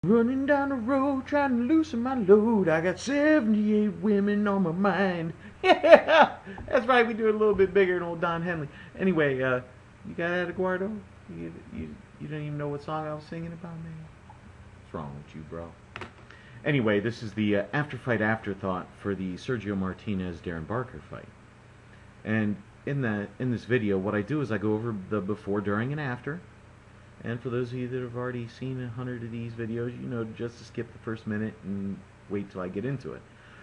Running down the road trying to loosen my load. I got 78 women on my mind. Yeah, that's right. We do it a little bit bigger than old Don Henley. Anyway, you got that, Eduardo? You don't even know what song I was singing about, man? What's wrong with you, bro? Anyway, this is the Afterfight Afterthought for the Sergio Martinez Darren Barker fight. And in this video, what I do is I go over the before, during, and after. And for those of you that have already seen 100 of these videos, you know just to skip the first minute and wait till I get into it.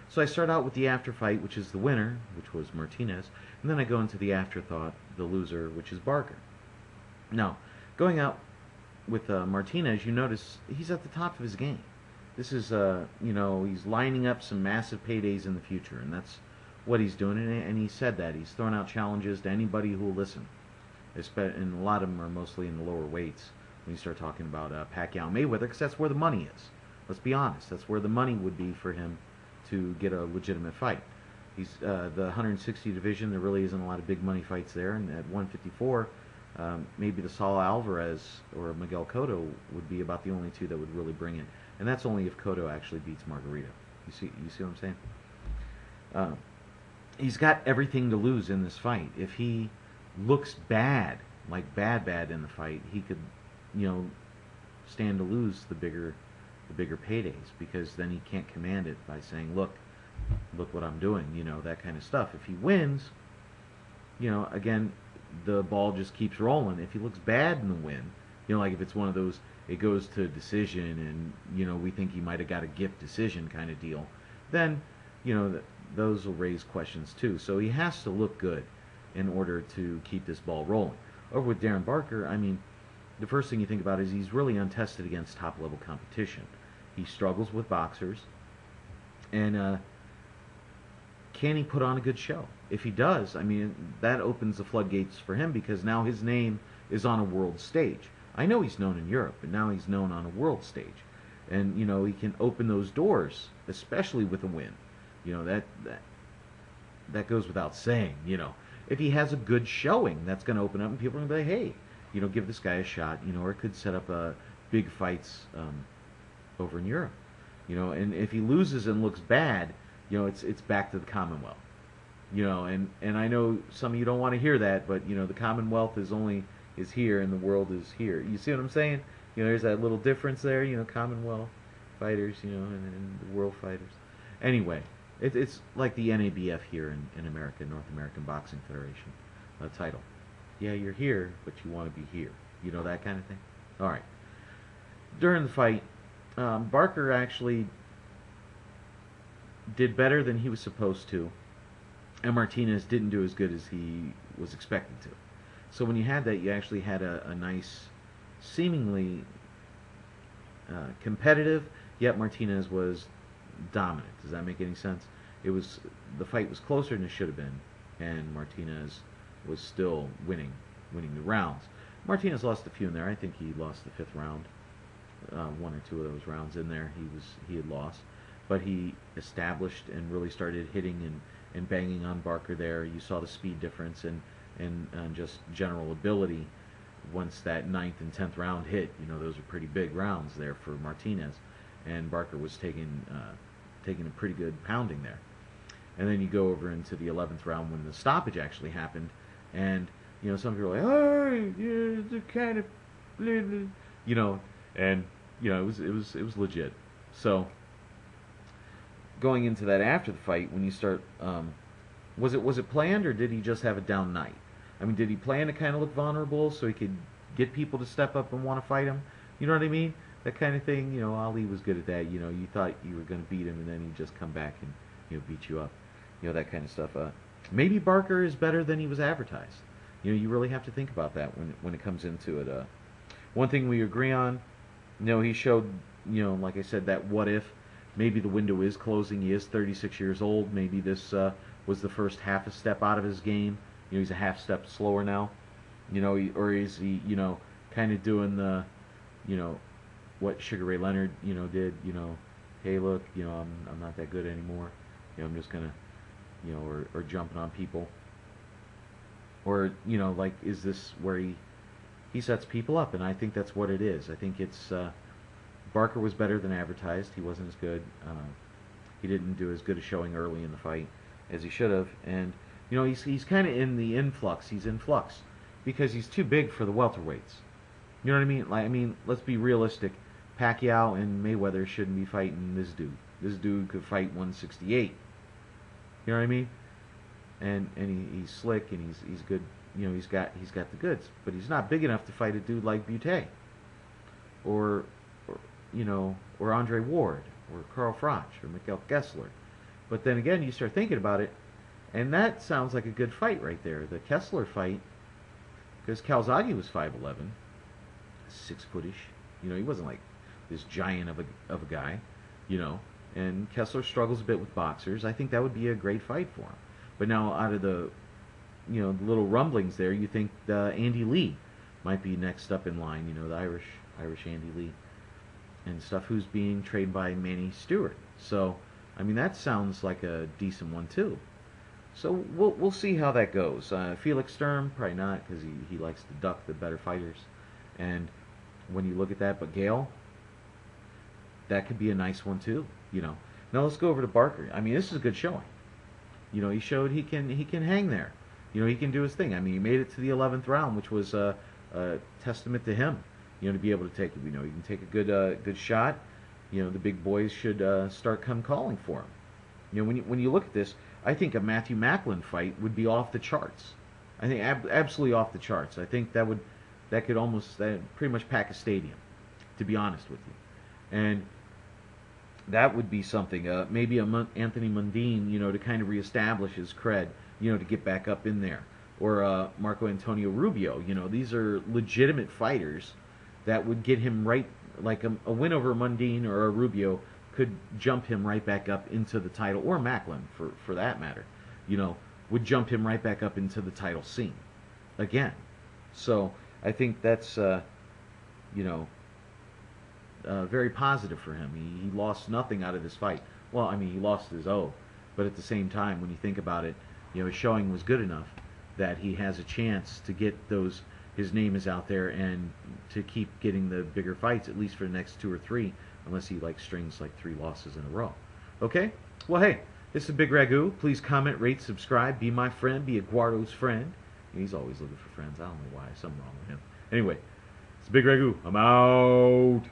So I start out with the after fight, which is the winner, which was Martinez, and then I go into the afterthought, the loser, which is Barker. Now, going out with Martinez, you notice he's at the top of his game. This is, you know, he's lining up some massive paydays in the future, and that's what he's doing, and he said that. He's throwing out challenges to anybody who will listen. And a lot of them are mostly in the lower weights when you start talking about Pacquiao Mayweather, because that's where the money is. Let's be honest, that's where the money would be for him to get a legitimate fight. He's the 160 division. There really isn't a lot of big money fights there, and at 154, maybe the Saul Alvarez or Miguel Cotto would be about the only two that would really bring it, and that's only if Cotto actually beats Margarito. You see what I'm saying? He's got everything to lose in this fight. If he looks bad, like bad in the fight, he could, you know, stand to lose the bigger paydays, because then he can't command it by saying, look what I'm doing, you know, that kind of stuff. If he wins, you know, again, the ball just keeps rolling. If he looks bad in the win, you know, like if it's one of those, it goes to decision and, you know, we think he might have got a gift decision kind of deal, then, you know, those will raise questions too. So he has to look good in order to keep this ball rolling. Over with Darren Barker, I mean, the first thing you think about is he's really untested against top-level competition. He struggles with boxers, and can he put on a good show? If he does, I mean, that opens the floodgates for him, because now his name is on a world stage. I know he's known in Europe, but now he's known on a world stage. And, you know, he can open those doors, especially with a win. You know, that goes without saying, you know. If he has a good showing, that's going to open up, and people are going to be like, hey, you know, give this guy a shot, you know, or it could set up big fights over in Europe, you know. And if he loses and looks bad, you know, it's back to the Commonwealth, you know. And I know some of you don't want to hear that, but, you know, the Commonwealth is here and the world is here. You see what I'm saying? You know, there's that little difference there, you know, Commonwealth fighters, you know, and the world fighters. Anyway. It's like the NABF here in America, North American Boxing Federation title. Yeah, you're here, but you want to be here. You know, that kind of thing? All right. During the fight, Barker actually did better than he was supposed to, and Martinez didn't do as good as he was expected to. So when you had that, you actually had a nice, seemingly competitive, yet Martinez was dominant. Does that make any sense? The fight was closer than it should have been, and Martinez was still winning the rounds. Martinez lost a few in there. I think he lost the 5th round. One or two of those rounds in there he had lost, but he established and really started hitting and banging on Barker there. You saw the speed difference and just general ability once that 9th and 10th round hit. You know, those are pretty big rounds there for Martinez, and Barker was taking a pretty good pounding there. And then you go over into the 11th round when the stoppage actually happened, and, you know, some people are like, oh, yeah, it's a kind of, you know, and, you know, it was legit. So going into that after the fight, when you start, was it planned, or did he just have a down night? I mean, did he plan to kind of look vulnerable so he could get people to step up and want to fight him? You know what I mean? That kind of thing. You know, Ali was good at that. You know, you thought you were going to beat him, and then he'd just come back and, you know, beat you up. You know, that kind of stuff. Maybe Barker is better than he was advertised. You know, you really have to think about that when it comes into it. One thing we agree on, you know, he showed, you know, like I said, that what if. Maybe the window is closing. He is 36 years old. Maybe this was the first half a step out of his game. You know, he's a half step slower now. You know, or is he, you know, kind of doing the, you know, what Sugar Ray Leonard, you know, did, you know, hey, look, you know, I'm not that good anymore. You know, I'm just gonna, you know, or jumping on people. Or, you know, like, is this where he sets people up? And I think that's what it is. I think it's Barker was better than advertised. He wasn't as good. He didn't do as good a showing early in the fight as he should have. And, you know, he's kind of in the influx. He's in flux because he's too big for the welterweights. You know what I mean? Like, I mean, let's be realistic. Pacquiao and Mayweather shouldn't be fighting this dude. This dude could fight 168. You know what I mean? And he's slick and he's good. You know, he's got the goods, but he's not big enough to fight a dude like Butte or you know, or Andre Ward or Carl Froch or Mikhail Kessler. But then again, you start thinking about it, and that sounds like a good fight right there. The Kessler fight, because Calzaghe was 5'11", 6-footish. You know, he wasn't like this giant of a guy. You know, and Kessler struggles a bit with boxers. I think that would be a great fight for him. But now, out of the, you know, the little rumblings there, you think Andy Lee might be next up in line. You know, the Irish Andy Lee and stuff, who's being trained by Manny Stewart. So, I mean, that sounds like a decent one too. So we'll see how that goes. Felix Sturm, probably not, because he likes to duck the better fighters. And when you look at that, but Gale, that could be a nice one too. You know. Now let's go over to Barker. I mean, this is a good showing. You know, he showed he can hang there. You know, he can do his thing. I mean, he made it to the 11th round, which was a testament to him. You know, to be able to take, you know, you can take a good shot. You know, the big boys should start calling for him. You know, when you look at this, I think a Matthew Macklin fight would be off the charts. I think absolutely off the charts. I think that could almost pretty much pack a stadium, to be honest with you. And that would be something. Maybe Anthony Mundine, you know, to kind of reestablish his cred, you know, to get back up in there. Or Marco Antonio Rubio. You know, these are legitimate fighters that would get him right, like a win over Mundine or a Rubio could jump him right back up into the title, or Macklin for that matter, you know, would jump him right back up into the title scene again. So I think that's, you know, very positive for him. He lost nothing out of this fight. Well, I mean, he lost his O, but at the same time, when you think about it, you know, his showing was good enough that he has a chance to get those. His name is out there and to keep getting the bigger fights, at least for the next 2 or 3, unless he like strings like 3 losses in a row. Okay? Well, hey, this is Bigragu. Please comment, rate, subscribe, be my friend, be Eduardo's friend. He's always looking for friends. I don't know why. Something wrong with him. Anyway, it's Bigragu. I'm out.